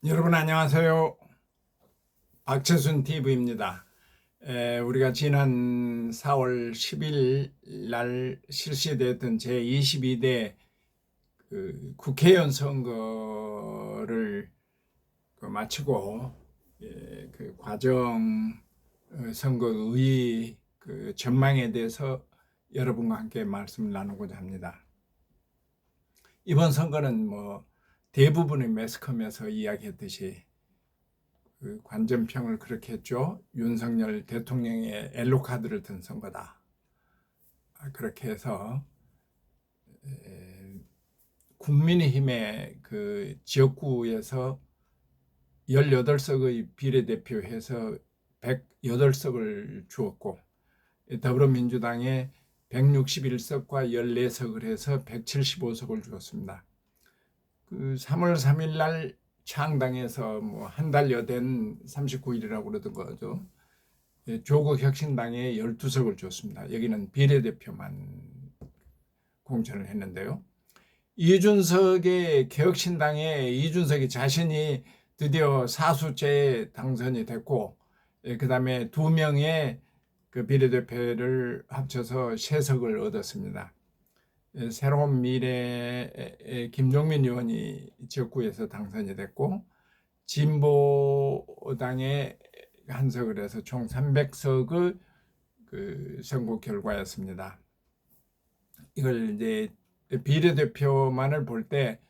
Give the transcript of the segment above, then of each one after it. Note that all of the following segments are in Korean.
여러분 안녕하세요. 박철순 TV입니다. 우리가 지난 4월 10일 날 실시됐던 제22대 국회의원 선거를 마치고 그 과정 선거의 그 전망에 대해서 여러분과 함께 말씀을 나누고자 합니다. 이번 선거는 대부분의 매스컴에서 이야기했듯이 그 관전평을 그렇게 했죠. 윤석열 대통령의 엘로 카드를 든 선거다. 그렇게 해서 국민의힘의 그 지역구에서 18석의 비례대표해서 108석을 주었고, 더불어민주당에 161석과 14석을 해서 175석을 주었습니다. 그 3월 3일 날 창당해서 한 달여 된 39일이라고 그러던 거죠. 조국 혁신당에 12석을 줬습니다. 여기는 비례대표만 공천을 했는데요. 이준석의 개혁신당에 이준석이 자신이 드디어 사수째에 당선이 됐고, 그 다음에 2명의 그 비례대표를 합쳐서 3석을 얻었습니다. 새로운 미래의 김종민 의원이 지역구에서 당선이 됐고, 진보당의 한석을 해서 총 300석의 그 선거 결과였습니다. 이걸 이제 비례대표만을 볼 때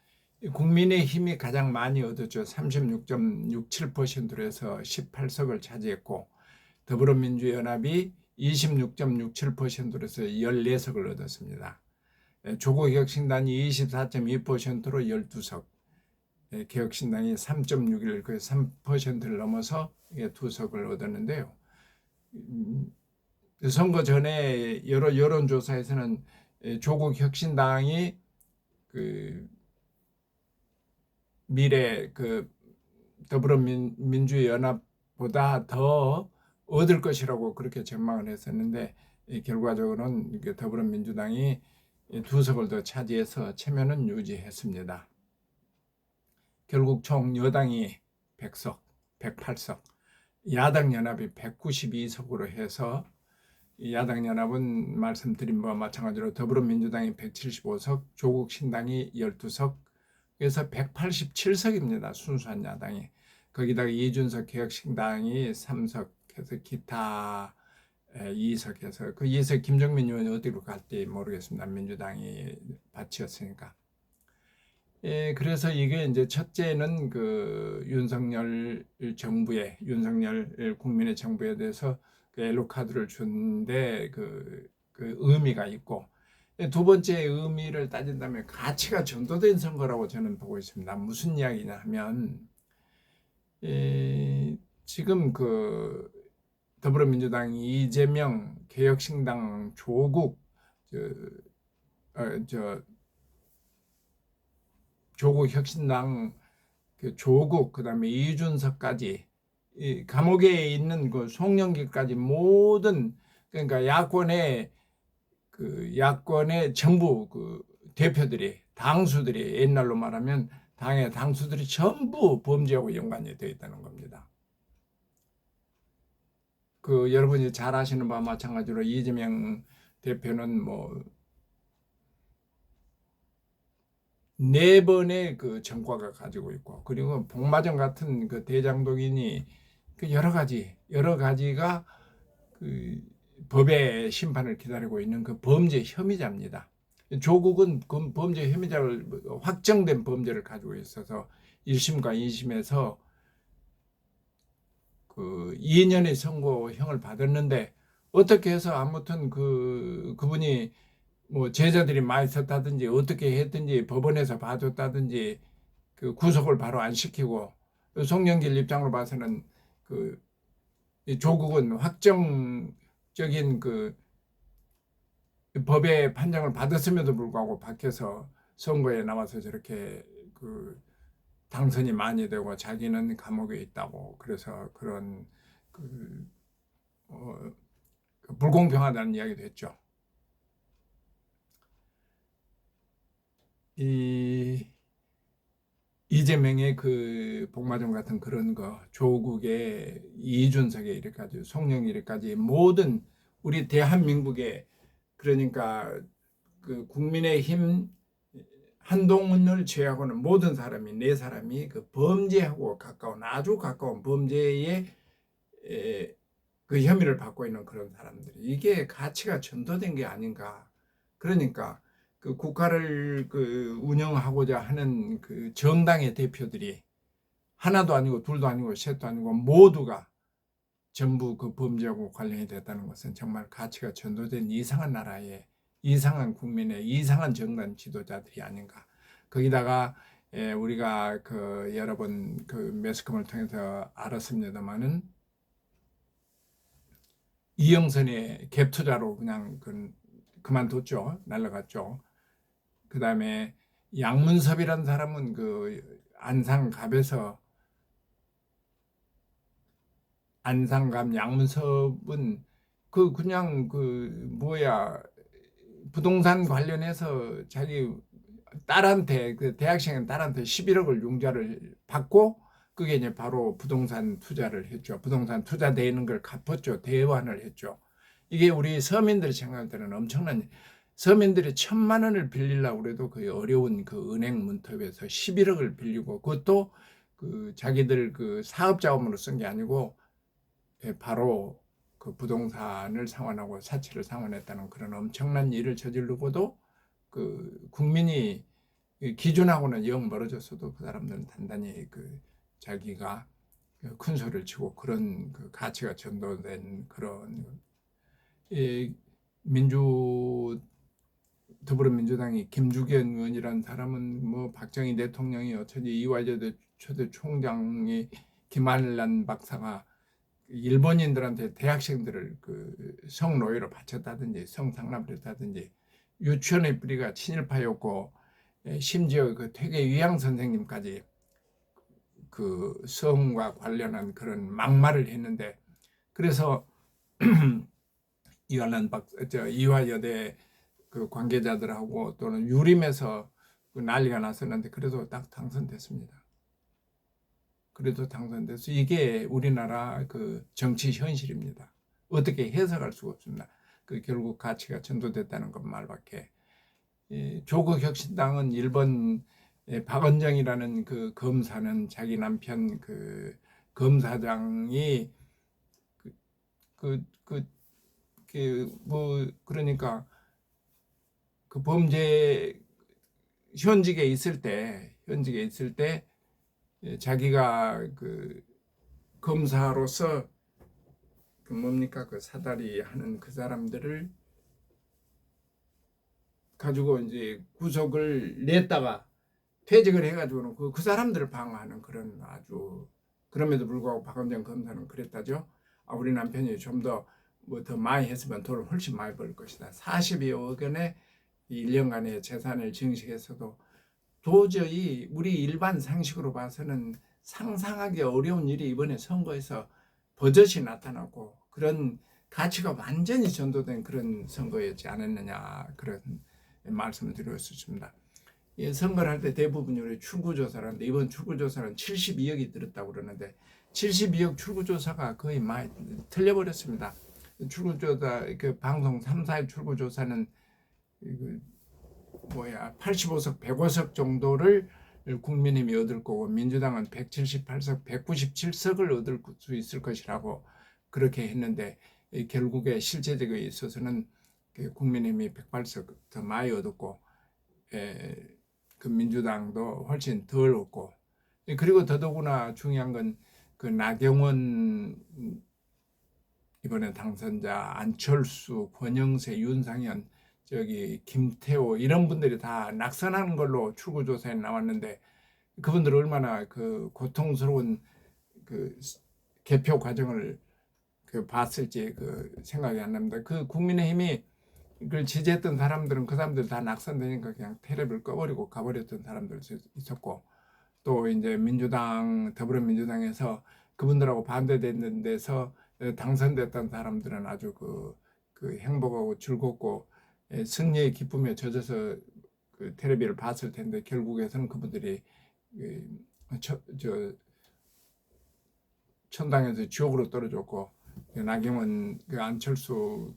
국민의힘이 가장 많이 얻었죠. 36.67%로 해서 18석을 차지했고, 더불어민주연합이 26.67%로 해서 14석을 얻었습니다. 조국혁신당이 24.2%로 12석, 개혁신당이 3.61, 그 3%를 넘어서 2석을 얻었는데요. 선거 전에 여러 여론조사에서는 조국혁신당이 그 미래 그 더불어민주연합보다 더 얻을 것이라고 그렇게 전망을 했었는데, 결과적으로는 더불어민주당이 2석을 더 차지해서 체면은 유지했습니다. 결국 총 여당이 100석, 108석, 야당연합이 192석으로 해서 야당연합은 말씀드린 바와 마찬가지로 더불어민주당이 175석, 조국신당이 12석, 그래서 187석입니다. 순수한 야당이. 거기다가 이준석 개혁신당이 3석 해서 기타 2석 해서, 그 2석 김정민 의원이 어디로 갈지 모르겠습니다. 민주당이 바치었으니까. 그래서 이게 이제 첫째는 그 윤석열 국민의 정부에 대해서 그 엘로 카드를 준데 그 의미가 있고, 두 번째 의미를 따진다면 가치가 전도된 선거라고 저는 보고 있습니다. 무슨 이야기냐 하면, 지금 그 더불어민주당 이재명, 개혁신당 조국, 조국 혁신당 그 조국, 그다음에 이준석까지, 이 감옥에 있는 그 송영길까지 모든, 그러니까 야권의 전부 그 대표들이, 당수들이, 옛날로 말하면 당의 당수들이 전부 범죄하고 연관이 되어 있다는 겁니다. 그 여러분이 잘 아시는 바와 마찬가지로 이재명 대표는 4번의 그 전과가 가지고 있고, 그리고 복마전 같은 그 대장동인이 그 여러 가지가 그 법의 심판을 기다리고 있는 그 범죄 혐의자입니다. 조국은 그 범죄 혐의자를, 확정된 범죄를 가지고 있어서 1심과 2심에서 그 2년의 선고형을 받았는데, 어떻게 해서 아무튼 그분이 제자들이 많이 썼다든지 어떻게 했든지 법원에서 봐줬다든지 그 구속을 바로 안 시키고, 송영길 입장으로 봐서는 그 조국은 확정적인 그 법의 판정을 받았음에도 불구하고 밖에서 선거에 나와서 저렇게 그 당선이 많이 되고 자기는 감옥에 있다고, 그래서 그런 그 불공평하다는 이야기도 했죠. 이 이재명의 그 복마전 같은 그런 거, 조국의 이준석의 이래까지, 송영이 이래까지 모든 우리 대한민국의 그러니까 그 국민의힘 한동훈을 제외하고는 모든 사람이 네 사람이 그 범죄하고 가까운 아주 가까운 범죄에 그 혐의를 받고 있는 그런 사람들이 이게 가치가 전도된 게 아닌가. 그러니까 그 국가를 그 운영하고자 하는 그 정당의 대표들이 하나도 아니고 둘도 아니고 셋도 아니고 모두가 전부 그 범죄하고 관련이 됐다는 것은 정말 가치가 전도된 이상한 나라의 이상한 국민의 이상한 정당 지도자들이 아닌가. 거기다가 우리가 그 여러 번 그 매스컴을 통해서 알았습니다만은 이영선의 갭 투자로 그냥 그만뒀죠. 날라갔죠. 그 다음에 양문섭이라는 사람은 그 안상감 양문섭은 그냥 부동산 관련해서 자기 딸한테 그 대학생 딸한테 11억을 융자를 받고 그게 이제 바로 부동산 투자를 했죠. 부동산 투자되는 걸 갚았죠. 대환을 했죠. 이게 우리 서민들이 생각할 때는 엄청난 서민들이 1,000만 원을 빌리려고 그래도 그 어려운 그 은행 문턱에서 11억을 빌리고 그것도 그 자기들 그 사업 자금으로 쓴 게 아니고 바로 그 부동산을 상환하고 사채를 상환했다는 그런 엄청난 일을 저지르고도 그 국민이 기준하고는 영 멀어졌어도 그 사람들은 단단히 그 자기가 큰 소리를 치고 그런 그 가치가 전도된 그런 더불어민주당이 김주겸 의원이라는 사람은 뭐 박정희 대통령이 어쩐지 이화여대 초대 총장이 김한란 박사가 일본인들한테 대학생들을 그 성노예로 바쳤다든지 성상납을 했다든지 유치원의 뿌리가 친일파였고 심지어 그 퇴계 위양 선생님까지 그 성과 관련한 그런 막말을 했는데 그래서 이화여대 그 관계자들하고 또는 유림에서 그 난리가 났었는데 그래도 딱 당선됐습니다. 그래도 당선돼서 이게 우리나라 그 정치 현실입니다. 어떻게 해석할 수가 없습니다. 그 결국 가치가 전도됐다는 것 말밖에. 조국혁신당은 일본 박원정이라는 그 검사는 자기 남편 그 검사장이 그러니까 그 범죄 현직에 있을 때 자기가 그 검사로서 그 사다리 하는 그 사람들을 가지고 이제 구속을 냈다가 퇴직을 해가지고는 그 사람들을 방어하는 그런 아주 그럼에도 불구하고 박원정 검사는 그랬다죠. 우리 남편이 좀 더 더 많이 했으면 돈을 훨씬 많이 벌 것이다. 42억 원의 1년간의 재산을 증식했어도 도저히 우리 일반 상식으로 봐서는 상상하기 어려운 일이 이번에 선거에서 버젓이 나타났고 그런 가치가 완전히 전도된 그런 선거였지 않았느냐 그런 말씀을 드리고 싶습니다. 선거를 할 때 대부분 우리 출구조사를 하는데 이번 출구조사는 72억이 들었다고 그러는데 72억 출구조사가 거의 많이 틀려버렸습니다. 출구조사 그 방송 3, 4일 출구조사는 85석, 105석 정도를 국민의힘이 얻을 거고 민주당은 178석, 197석을 얻을 수 있을 것이라고 그렇게 했는데 결국에 실제적에 있어서는 국민의힘이 108석 더 많이 얻었고 그 민주당도 훨씬 덜 얻고 그리고 더더구나 중요한 건 그 나경원 이번에 당선자 안철수, 권영세, 윤상현 김태호 이런 분들이 다 낙선하는 걸로 출구조사에 나왔는데 그분들 얼마나 그 고통스러운 그 개표 과정을 봤을지 생각이 안 납니다. 그 국민의힘이 그걸 지지했던 사람들은 그 사람들 다 낙선되니까 그냥 테레비를 꺼버리고 가버렸던 사람들 있었고 또 이제 더불어민주당에서 그분들하고 반대되는 데서 당선됐던 사람들은 아주 그 행복하고 즐겁고 승리의 기쁨에 젖어서 그 텔레비를 봤을 텐데 결국에서는 그분들이 천당에서 지옥으로 떨어졌고, 나경원, 안철수,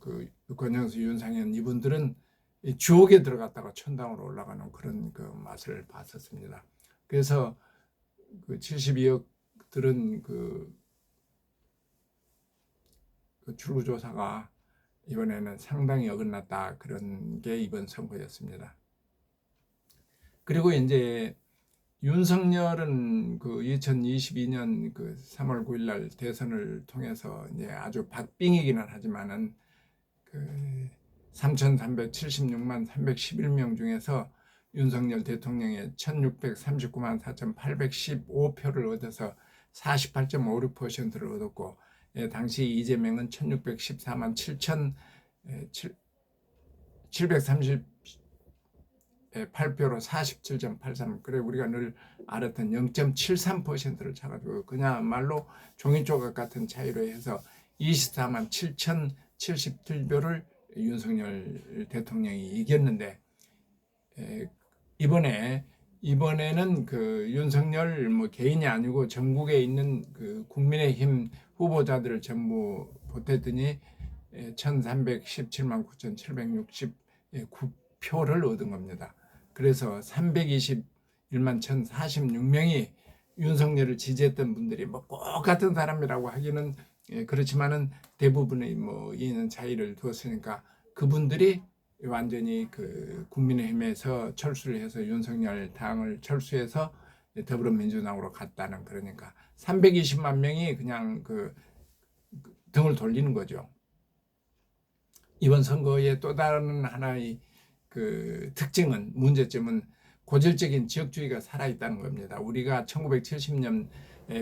권영수, 윤상현 이분들은 이 지옥에 들어갔다가 천당으로 올라가는 그런 맛을 봤었습니다. 그래서 72억들은 출구조사가 이번에는 상당히 어긋났다, 그런 게 이번 선거였습니다. 그리고 이제 윤석열은 2022년 3월 9일 날 대선을 통해서 이제 아주 박빙이기는 하지만은 3,376만 311명 중에서 윤석열 대통령의 1,639만 4,815표를 얻어서 48.56%를 얻었고, 당시 이재명은 1,614만 7,738표로 47.83. 그래 우리가 늘 알았던 0.73%를 차가지고 그야말로 종이조각 같은 차이로 해서 24만 7,077표를 윤석열 대통령이 이겼는데, 이번에는 윤석열 개인이 아니고 전국에 있는 국민의힘 후보자들을 전부 보탰더니 1,317만 9,769표를 얻은 겁니다. 그래서 321만 1,046명이 윤석열을 지지했던 분들이 꼭 같은 사람이라고 하기는 그렇지만은 대부분의 이는 차이를 두었으니까 그분들이 완전히 국민의힘에서 철수를 해서 윤석열 당을 철수해서 더불어민주당으로 갔다는, 그러니까 320만 명이 그냥 등을 돌리는 거죠. 이번 선거의 또 다른 하나의 특징은, 문제점은 고질적인 지역주의가 살아있다는 겁니다. 우리가 1970년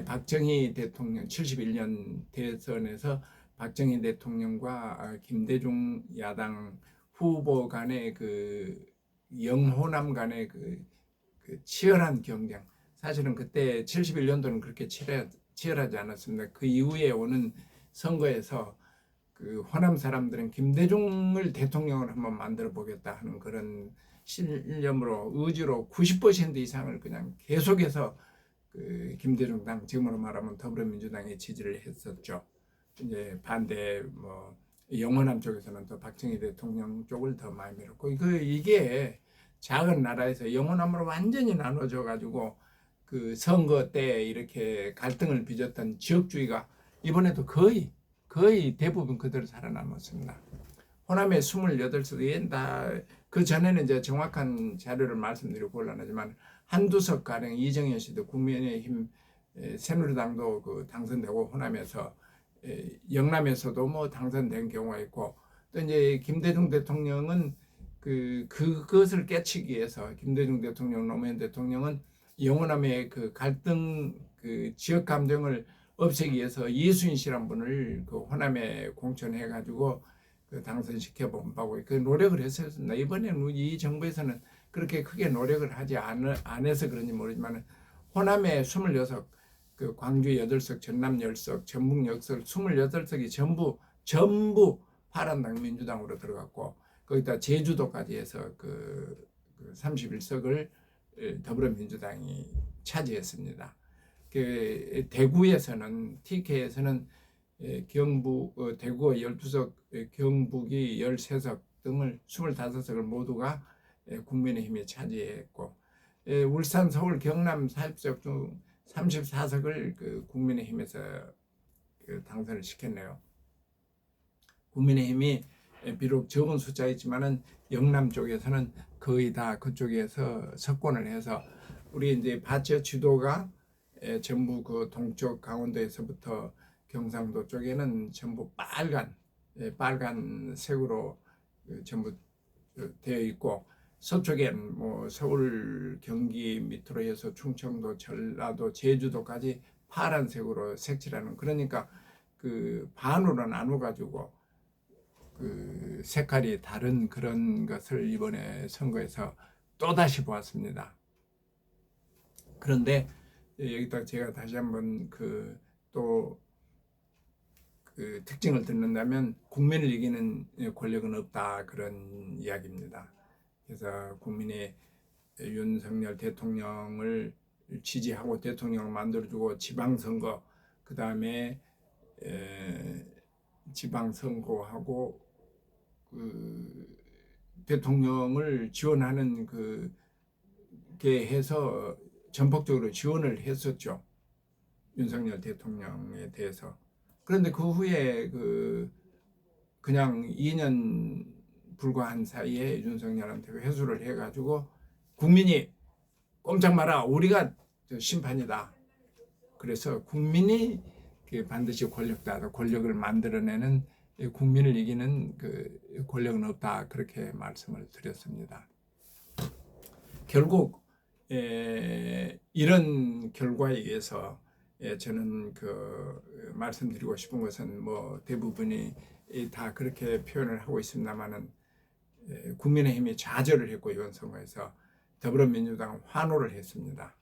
박정희 대통령 71년 대선에서 박정희 대통령과 김대중 야당 후보 간의 영호남 간의 치열한 경쟁, 사실은 그때 71년도는 그렇게 치열하지 않았습니다. 그 이후에 오는 선거에서 호남 사람들은 김대중을 대통령을 한번 만들어 보겠다 하는 그런 신념으로, 의지로 90% 이상을 그냥 계속해서 김대중 당, 지금으로 말하면 더불어민주당에 지지를 했었죠. 이제 반대 영호남 쪽에서는 또 박정희 대통령 쪽을 더 많이 밀었고, 이게 작은 나라에서 영호남으로 완전히 나눠져 가지고 선거 때 이렇게 갈등을 빚었던 지역주의가 이번에도 거의 대부분 그대로 살아남았습니다. 호남의 28석이 그 전에는 이제 정확한 자료를 말씀드리고 곤란하지만 한두 석 가량 이정현 씨도 국민의힘 새누리당도 당선되고, 호남에서 영남에서도 당선된 경우가 있고, 또 이제 김대중 대통령은 그것을 깨치기 위해서, 김대중 대통령, 노무현 대통령은 영호남의 갈등, 지역 감정을 없애기 위해서 이수인 씨란 분을 호남에 공천해 가지고 당선시켜 본 바고 노력을 했었습니다. 이번에는 이 정부에서는 그렇게 크게 노력을 하지 않아서 그런지 모르지만 호남에 26, 광주 8석, 전남 10석, 전북 6석, 28석이 전부 파란당 민주당으로 들어갔고, 거기다 제주도까지 해서 31석을 더불어민주당이 차지했습니다. 대구에서는, TK에서는 대구가 12석, 경북이 13석 등을 25석을 모두가 국민의힘이 차지했고, 울산, 서울, 경남 40석 중 34석을 국민의힘에서 당선을 시켰네요. 국민의힘이 비록 적은 숫자이지만은 영남 쪽에서는 거의 다 그쪽에서 석권을 해서, 우리 이제 봤죠, 지도가 전부 동쪽 강원도에서부터 경상도 쪽에는 전부 빨간색으로 전부 되어 있고, 서쪽엔 서울, 경기 밑으로 해서 충청도, 전라도, 제주도까지 파란색으로 색칠하는, 그러니까 반으로 나눠 가지고 색깔이 다른 그런 것을 이번에 선거에서 또다시 보았습니다. 그런데 여기다 제가 다시 한번 또 특징을 듣는다면, 국민을 이기는 권력은 없다, 그런 이야기입니다. 그래서 국민이 윤석열 대통령을 지지하고 대통령을 만들어주고 지방선거 그 다음에 지방선거하고 그 대통령을 지원하는 그게 해서 전폭적으로 지원을 했었죠. 윤석열 대통령에 대해서. 그런데 그 후에 그냥 2년 불과한 사이에 윤석열한테 회수를 해가지고 국민이 꼼짝 마라, 우리가 심판이다. 그래서 국민이 반드시 권력다, 권력을 만들어내는 국민을 이기는 권력은 없다, 그렇게 말씀을 드렸습니다. 결국 이런 결과에 의해서 저는 말씀드리고 싶은 것은 뭐 대부분이 다 그렇게 표현을 하고 있습니다만은 국민의힘이 좌절을 했고 이번 선거에서 더불어민주당은 환호를 했습니다.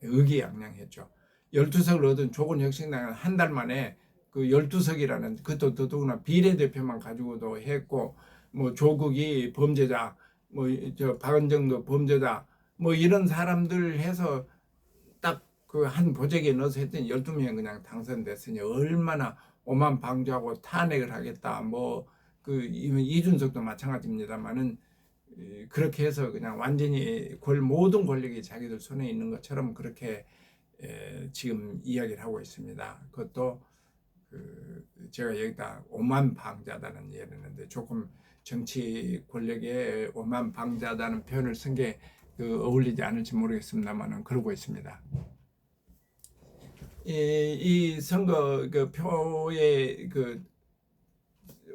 의기양양했죠. 12석을 얻은 조국혁신당은 한 달 만에 그 12석이라는 그것도 더더구나 비례대표만 가지고도 했고 뭐 조국이 범죄자 뭐 박은정도 범죄자 뭐 이런 사람들 해서 딱 그 한 보재기에 넣어서 했더니 12명 그냥 당선됐으니 얼마나 오만방자하고 탄핵을 하겠다. 뭐 이준석도 마찬가지입니다만은 그렇게 해서 그냥 완전히 모든 권력이 자기들 손에 있는 것처럼 그렇게 지금 이야기를 하고 있습니다. 그것도 제가 여기다 오만방자다는 예를 했는데 조금 정치 권력에 오만방자다는 표현을 쓴 게 어울리지 않을지 모르겠습니다만은 그러고 있습니다. 이 선거 표의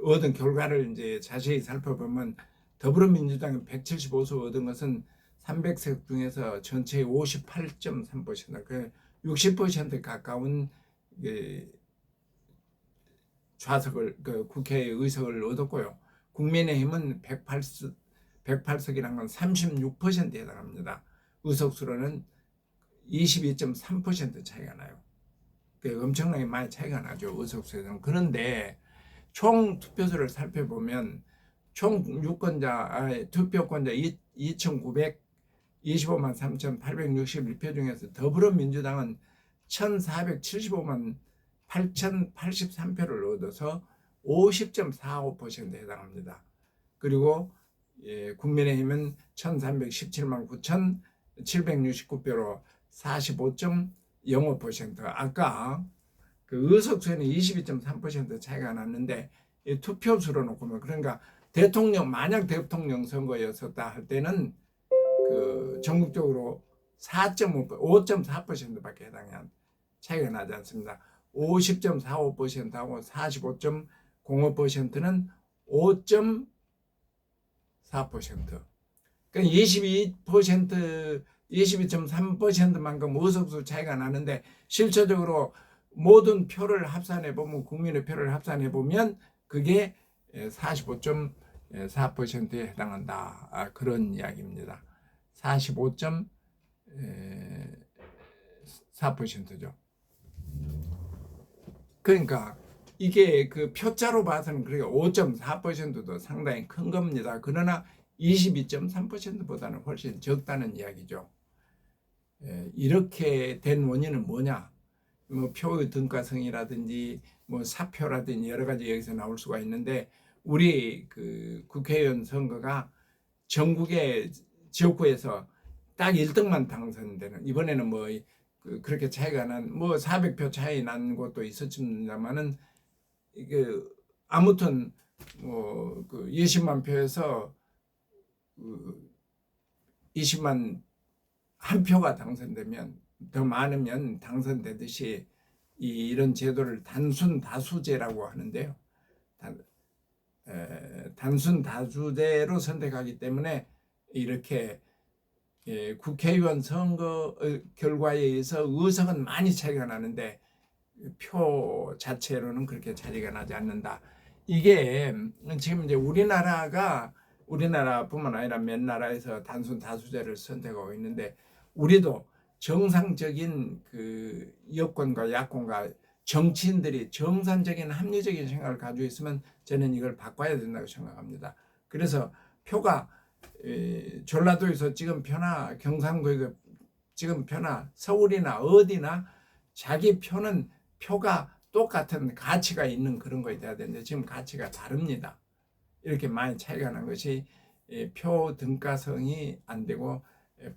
얻은 결과를 이제 자세히 살펴보면 더불어민주당이 175석 얻은 것은 300석 중에서 전체의 58.3%, 60% 가까운 좌석을 국회 의석을 얻었고요. 국민의힘은 108석이라는 건 36%에 해당합니다. 의석수로는 22.3% 차이가 나요. 엄청나게 많이 차이가 나죠. 의석수에서는. 그런데 총 투표수를 살펴보면 총 투표권자 2,925만 3,861표 중에서 더불어민주당은 1,475만 8,083표를 얻어서 50.45%에 해당합니다. 그리고 국민의힘은 1,317만 9,769표로 45.05%. 아까 의석수에는 22.3% 차이가 났는데 투표수로 놓고 보면 그러니까 만약 대통령 선거였었다 할 때는 전국적으로 5.4%밖에 해당한 차이가 나지 않습니다. 50.45%하고 45.05%는 5.4%. 그러니까 22.3%만큼 의석수 차이가 나는데 실질적으로 모든 표를 합산해 보면 국민의 표를 합산해 보면 그게 45.4%에 해당한다. 그런 이야기입니다. 45.4%죠. 그러니까 이게 표자로 봐서는 그렇게 5.4%도 상당히 큰 겁니다. 그러나 22.3%보다는 훨씬 적다는 이야기죠. 이렇게 된 원인은 뭐냐? 뭐 표의 등가성이라든지 뭐 사표라든지 여러 가지 여기서 나올 수가 있는데 우리 국회의원 선거가 전국의 지역구에서 딱 1등만 당선되는, 이번에는 뭐 그렇게 차이가 뭐 400표 차이 난 것도 있었습니다만은 이게 아무튼 뭐 20만 표에서 20만 한 표가 당선되면 더 많으면 당선되듯이 이런 제도를 단순 다수제라고 하는데요. 단순 다수제로 선택하기 때문에 이렇게 국회의원 선거 결과에 의해서 의석은 많이 차이가 나는데 표 자체로는 그렇게 차이가 나지 않는다. 이게 지금 이제 우리나라뿐만 아니라 몇 나라에서 단순 다수제를 선택하고 있는데 우리도 정상적인 여권과 야권과 정치인들이 정상적인 합리적인 생각을 가지고 있으면 저는 이걸 바꿔야 된다고 생각합니다. 그래서 표가 전라도에서 찍은 표나 경상도에서 지금 표나 서울이나 어디나 자기 표는 표가 똑같은 가치가 있는 그런 거에 돼야 되는데 지금 가치가 다릅니다. 이렇게 많이 차이가 난 것이 표 등가성이 안 되고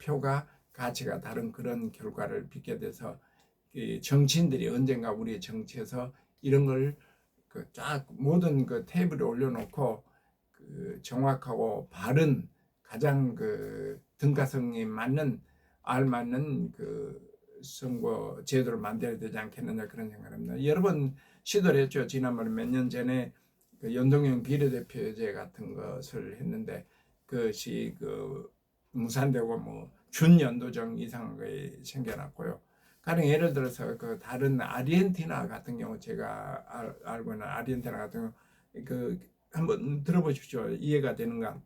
표가 가치가 다른 그런 결과를 빚게 돼서 정치인들이 언젠가 우리 정치에서 이런 걸 쫙 모든 그 테이블에 올려놓고 그 정확하고 바른 가장 그 등가성이 맞는 알맞는 그 선거 제도를 만들어야 되지 않겠느냐 그런 생각합니다. 여러 번 시도를 했죠. 지난번에 몇 년 전에 그 연동형 비례대표제 같은 것을 했는데 그것이 그 무산되고 뭐 준연도정 이상한 게 생겨났고요. 가령 예를 들어서 그 다른 아르헨티나 같은 경우 제가 알고 있는 아르헨티나 같은 경우 그 한번 들어보십시오. 이해가 되는가?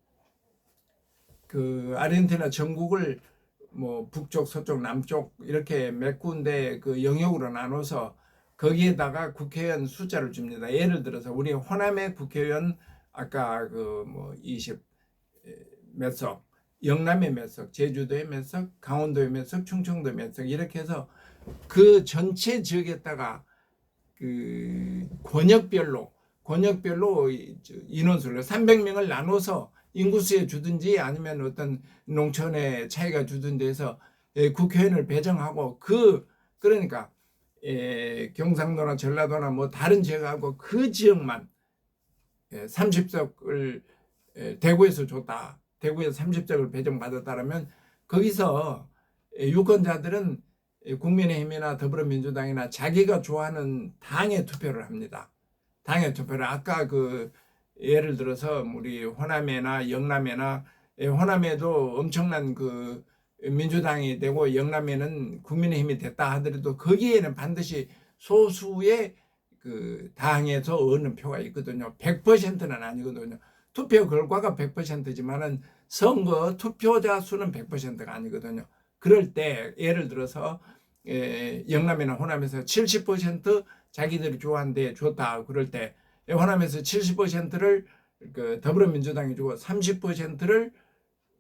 그 아르헨티나 전국을 뭐 북쪽, 서쪽, 남쪽 이렇게 몇 군데 그 영역으로 나눠서 거기에다가 국회의원 숫자를 줍니다. 예를 들어서 우리 호남의 국회의원 아까 그 뭐 20 몇 석, 영남의 몇 석, 제주도의 몇 석, 강원도의 몇 석, 충청도의 몇 석 이렇게 해서 그 전체 지역에다가 그 권역별로 인원수를 300명을 나눠서 인구수에 주든지 아니면 어떤 농촌에 차이가 주든지 해서 국회의원을 배정하고 그러니까 경상도나 전라도나 뭐 다른 지역하고 그 지역만 30석을 대구에서 줬다. 대구에서 30석을 배정받았다라면 거기서 유권자들은 국민의힘이나 더불어민주당이나 자기가 좋아하는 당에 투표를 합니다. 당에 투표를 아까 그 예를 들어서 우리 호남이나 영남이나 호남에도 엄청난 그 민주당이 되고 영남에는 국민의힘이 됐다 하더라도 거기에는 반드시 소수의 그 당에서 얻는 표가 있거든요. 100%는 아니거든요. 투표 결과가 100%지만은 선거 투표자 수는 100%가 아니거든요. 그럴 때 예를 들어서 영남이나 호남에서 70% 자기들이 좋아하는데 좋다. 그럴 때 호남에서 70%를 그 더불어민주당이 주고 30%를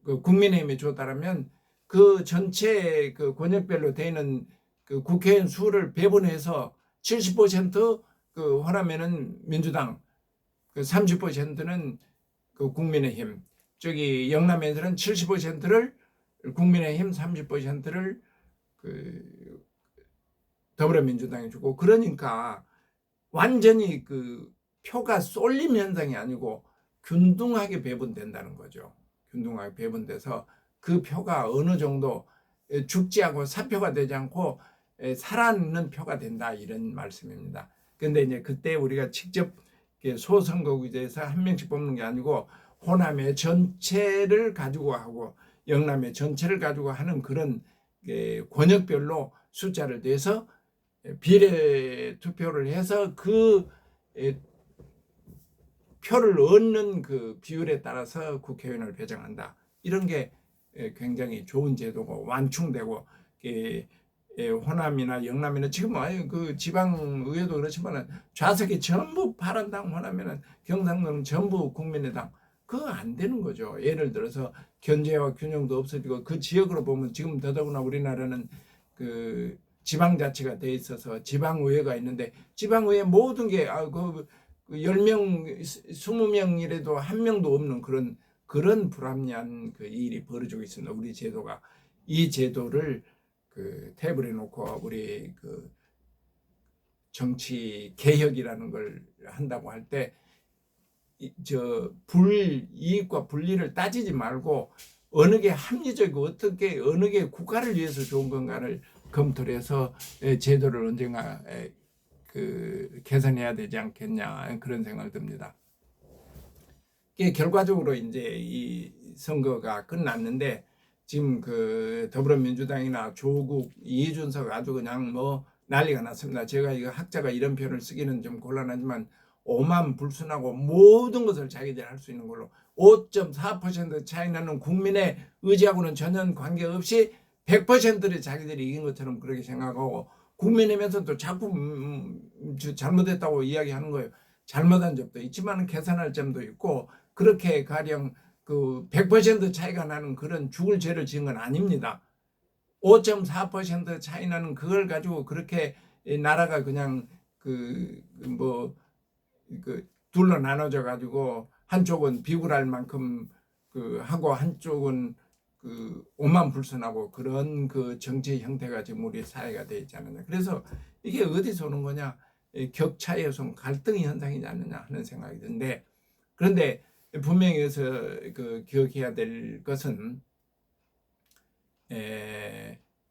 그 국민의힘이 줬다라면 그 전체 그 권역별로 되는 그 국회의원 수를 배분해서 70%그 호남에는 민주당, 그 30%는 그 국민의힘, 저기 영남에서는 70%를 국민의힘, 30%를 그 더불어민주당이 주고 그러니까 완전히 그 표가 쏠림 현상이 아니고 균등하게 배분된다는 거죠. 균등하게 배분돼서 그 표가 어느 정도 죽지 않고 사표가 되지 않고 살아있는 표가 된다 이런 말씀입니다. 근데 이제 그때 우리가 직접 소선거구제에서 한 명씩 뽑는 게 아니고 호남의 전체를 가지고 하고 영남의 전체를 가지고 하는 그런 권역별로 숫자를 내서 비례 투표를 해서 그 표를 얻는 그 비율에 따라서 국회의원을 배정한다. 이런 게 굉장히 좋은 제도고 완충되고 호남이나 영남이나 지금 그 지방의회도 그렇지만 좌석이 전부 바른당 호남이나 경상도는 전부 국민의당 그거 안 되는 거죠. 예를 들어서 견제와 균형도 없어지고 그 지역으로 보면 지금 더더구나 우리나라는 그 지방자치가 돼 있어서 지방의회가 있는데 지방의회 모든 게 그 10명, 20명이라도 한 명도 없는 그런 불합리한 그 일이 벌어지고 있습니다. 우리 제도가 이 제도를 그 테이블에 놓고 우리 그 정치 개혁이라는 걸 한다고 할 때 저 불이익과 분리를 따지지 말고 어느 게 합리적이고 어떻게 어느 게 국가를 위해서 좋은 건가를 검토를 해서 제도를 언젠가 그 개선해야 되지 않겠냐 그런 생각을 듭니다. 결과적으로 이제 이 선거가 끝났는데 지금 그 더불어민주당이나 조국 이준석 아주 그냥 뭐 난리가 났습니다. 제가 이거 학자가 이런 표현을 쓰기는 좀 곤란하지만 오만불순하고 모든 것을 자기들이 할 수 있는 걸로 5.4% 차이 나는 국민의 의지하고는 전혀 관계없이 100%를 자기들이 이긴 것처럼 그렇게 생각하고 국민의힘에서 또 자꾸 잘못했다고 이야기하는 거예요. 잘못한 점도 있지만 개선할 점도 있고 그렇게 가령 그 100% 차이가 나는 그런 죽을 죄를 지은 건 아닙니다. 5.4% 차이 나는 그걸 가지고 그렇게 나라가 그냥 둘로 나눠져 가지고 한쪽은 비굴할 만큼 하고 한쪽은 오만 불선하고 그런 정치 형태가 지금 우리 사회가 되어 있지 않느냐. 그래서 이게 어디서 오는 거냐? 격차에서 온 갈등 현상이지 않느냐 하는 생각이 드는데, 그런데 분명히 여기서 기억해야 될 것은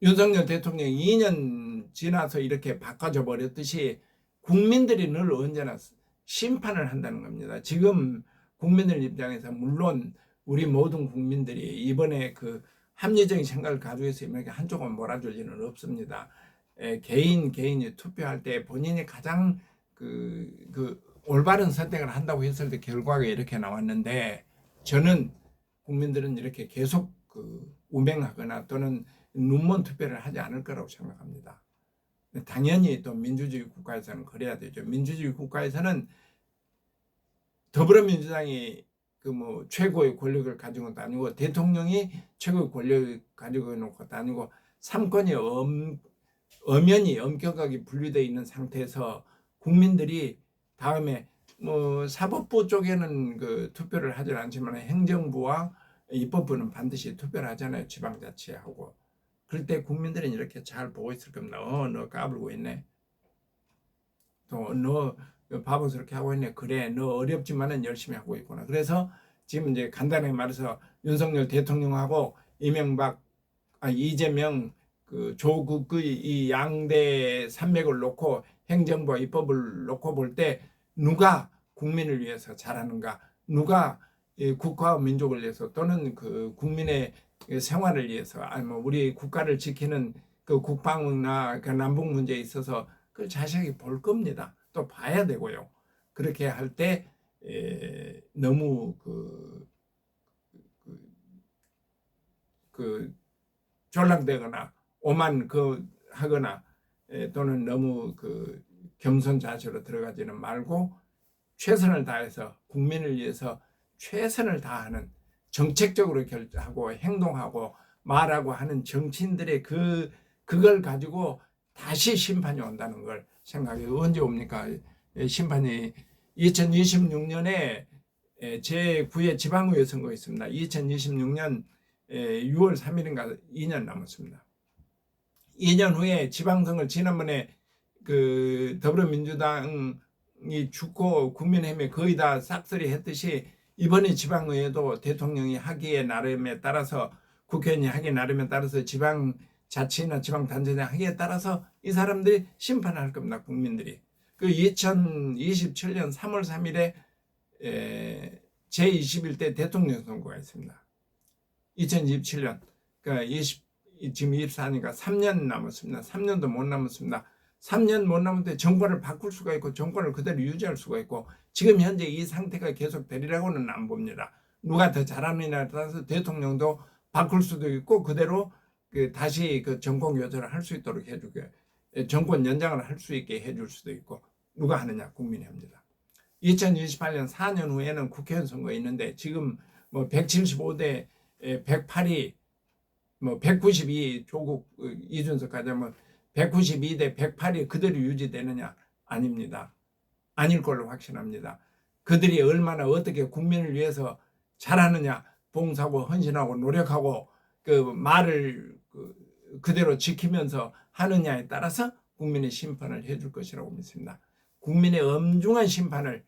윤석열 대통령이 2년 지나서 이렇게 바꿔져 버렸듯이 국민들이 늘 언제나 심판을 한다는 겁니다. 지금 국민들 입장에서 물론 우리 모든 국민들이 이번에 합리적인 생각을 가지고 있으면 한쪽은 몰아줄 일은 없습니다. 개인이 투표할 때 본인이 가장 올바른 선택을 한다고 했을 때 결과가 이렇게 나왔는데, 저는 국민들은 이렇게 계속 우맹하거나 또는 눈먼 투표를 하지 않을 거라고 생각합니다. 당연히 또 민주주의 국가에서는 그래야 되죠. 민주주의 국가에서는 더불어민주당이 최고의 권력을 가지고 있는 것도 아니고 대통령이 최고의 권력을 가지고 있는 것도 아니고 삼권이 엄연히 엄격하게 분리되어 있는 상태에서 국민들이 다음에 사법부 쪽에는 투표를 하지 않지만 행정부와 입법부는 반드시 투표를 하잖아요. 지방자치하고. 그럴 때 국민들은 이렇게 잘 보고 있을 겁니다. 너 까불고 있네. 또 너 바보스럽게 하고 있네. 그래, 너 어렵지만은 열심히 하고 있구나. 그래서 지금 이제 간단하게 말해서 윤석열 대통령하고 이재명 조국의 이 양대 산맥을 놓고 행정부와 입법을 놓고 볼 때 누가 국민을 위해서 잘하는가, 누가 국가와 민족을 위해서 또는 국민의 생활을 위해서 아니면 우리 국가를 지키는 국방이나 남북 문제에 있어서 그걸 자세하게 볼 겁니다. 또 봐야 되고요. 그렇게 할 때 너무 졸랑대거나 오만 하거나 또는 너무 겸손자세로 들어가지는 말고 최선을 다해서 국민을 위해서 최선을 다하는, 정책적으로 결정하고 행동하고 말하고 하는 정치인들의 그걸 가지고 다시 심판이 온다는 걸 생각해. 언제 옵니까? 심판이 2026년에 제9회 지방의회 선거 있습니다. 2026년 6월 3일인가 2년 남았습니다. 2년 후에 지방선거를 지난번에 더불어민주당이 죽고 국민의힘에 거의 다 싹쓸이 했듯이 이번에 지방의회도 대통령이 하기에 나름에 따라서 국회의원이 하기에 나름에 따라서 지방자치나 지방단체장 하기에 따라서 이 사람들이 심판할 겁니다. 국민들이. 2027년 3월 3일에 제21대 대통령 선거가 있습니다. 2027년 그러니까 지금 24니까 3년 남았습니다. 3년도 못 남았습니다. 3년 못 남았는데 정권을 바꿀 수가 있고 정권을 그대로 유지할 수가 있고, 지금 현재 이 상태가 계속 되리라고는 안 봅니다. 누가 더 잘하느냐에 따라서 대통령도 바꿀 수도 있고 그대로 다시 정권 교체를 할 수 있도록 해주게, 정권 연장을 할 수 있게 해줄 수도 있고, 누가 하느냐 국민이 합니다. 2028년 4년 후에는 국회의원 선거가 있는데 지금 175대 108이 192 조국 이준석까지 하면 192대 108이 그대로 유지되느냐? 아닙니다. 아닐 걸로 확신합니다. 그들이 얼마나 어떻게 국민을 위해서 잘하느냐, 봉사하고 헌신하고 노력하고 말을 그대로 지키면서 하느냐에 따라서 국민의 심판을 해줄 것이라고 믿습니다. 국민의 엄중한 심판을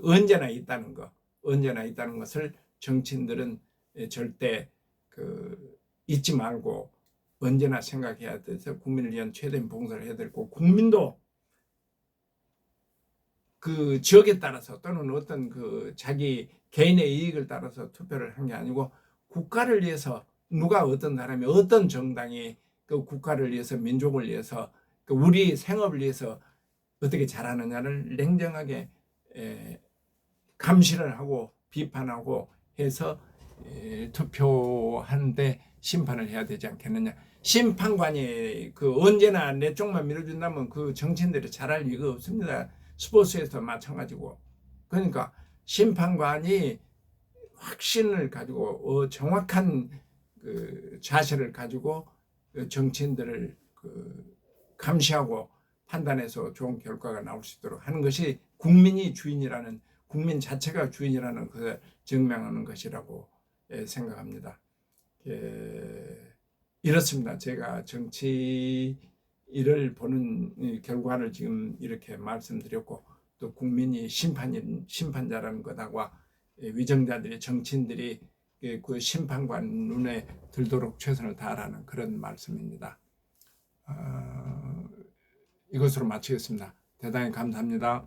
언제나 있다는 것을 정치인들은 절대 잊지 말고 언제나 생각해야 돼서 국민을 위한 최대한 봉사를 해야 되고, 국민도 지역에 따라서 또는 어떤 자기 개인의 이익을 따라서 투표를 한 게 아니고 국가를 위해서 누가 어떤 사람이 어떤 정당이 국가를 위해서 민족을 위해서 우리 생업을 위해서 어떻게 잘하느냐를 냉정하게 감시를 하고 비판하고 해서 투표하는데 심판을 해야 되지 않겠느냐. 심판관이 언제나 내 쪽만 밀어준다면 정치인들이 잘할 리가 없습니다. 스포츠에서 마찬가지고. 그러니까 심판관이 확신을 가지고 정확한 자세를 가지고 정치인들을 감시하고 판단해서 좋은 결과가 나올 수 있도록 하는 것이 국민이 주인이라는, 국민 자체가 주인이라는 것을 증명하는 것이라고 생각합니다. 이렇습니다. 제가 정치 일을 보는 결과를 지금 이렇게 말씀드렸고, 또 국민이 심판자라는 것하고 위정자들이, 정치인들이 그 심판관 눈에 들도록 최선을 다하라는 그런 말씀입니다. 이것으로 마치겠습니다. 대단히 감사합니다.